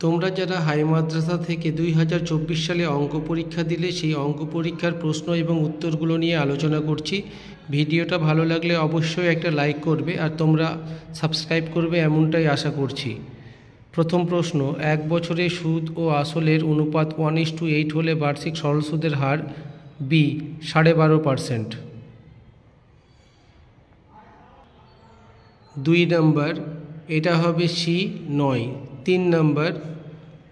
তোমরা যারা হাই মাদ্রাসা থেকে 2024 সালে অঙ্ক পরীক্ষা দিলে সেই অঙ্ক পরীক্ষার প্রশ্ন এবং উত্তরগুলো নিয়ে আলোচনা করছি। ভিডিওটা ভালো লাগলে অবশ্যই একটা লাইক করবে আর তোমরা সাবস্ক্রাইব করবে এমনটাই আশা করছি। প্রথম প্রশ্ন, এক বছরে সুদ ও আসলের অনুপাত 1:8 হলে বার্ষিক সরল সুদের হার বি 12.5%। 2 নম্বর, এটা হবে সি 9। 3 নম্বর,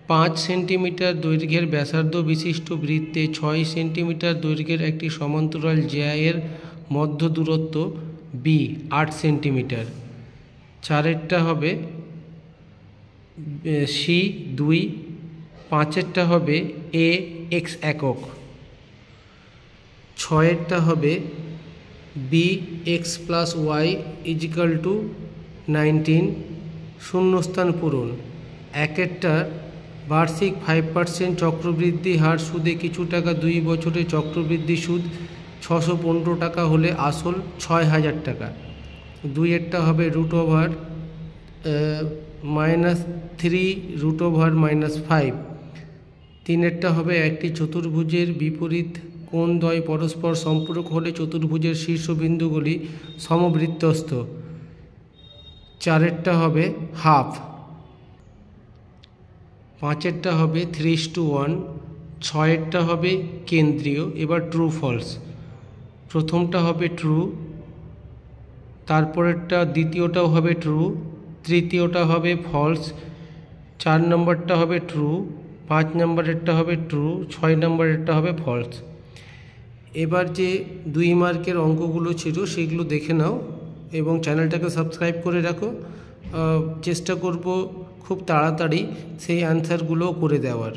5 সেন্টিমিটার দৈর্ঘ্যের ব্যাসার্ধ বিশিষ্ট বৃত্তে 6 সেন্টিমিটার দৈর্ঘ্যের একটি সমান্তরাল জ্যায়ের মধ্য দূরত্ব বি 8 সেন্টিমিটার। 4এরটা হবে সি 2। 5এরটা হবে এ x একক। 6এরটা হবে বি x + y = 19। শূন্যস্থান পূরণ। 1এরটা বার্ষিক 5% চক্রবৃদ্ধি হার সুদে কিছু টাকা 2 বছরে চক্রবৃদ্ধি সুদ 615 টাকা হলে আসল 6000 টাকা। 2এরটা হবে √3√5। 3এরটা হবে একটি চতুর্ভুজের বিপরীত কোণদ্বয় পরস্পর সম্পূরক হলে চতুর্ভুজের শীর্ষবিন্দুগুলি সমবৃত্তস্থ। 4এরটা হবে হাফ। 5এরটা হবে 3:1। 6এরটা হবে কেন্দ্রীয়। এবার ট্রু ফলস। প্রথমটা হবে ট্রু, তারপরেরটা দ্বিতীয়টাও হবে ট্রু, তৃতীয়টা হবে ফলস, 4 নম্বরটা হবে ট্রু, 5 নম্বরেরটা হবে ট্রু, 6 নম্বরেরটা হবে ফলস। এবার যে 2 মার্কের অঙ্কগুলো ছিল সেগুলো দেখে নাও এবং চ্যানেলটাকে সাবস্ক্রাইব করে রাখো। চেষ্টা করব খুব তাড়াতাড়ি সেই অ্যান্সারগুলো করে দেওয়ার।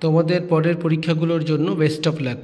তোমাদের পরের পরীক্ষাগুলোর জন্য বেস্ট অফ লাক।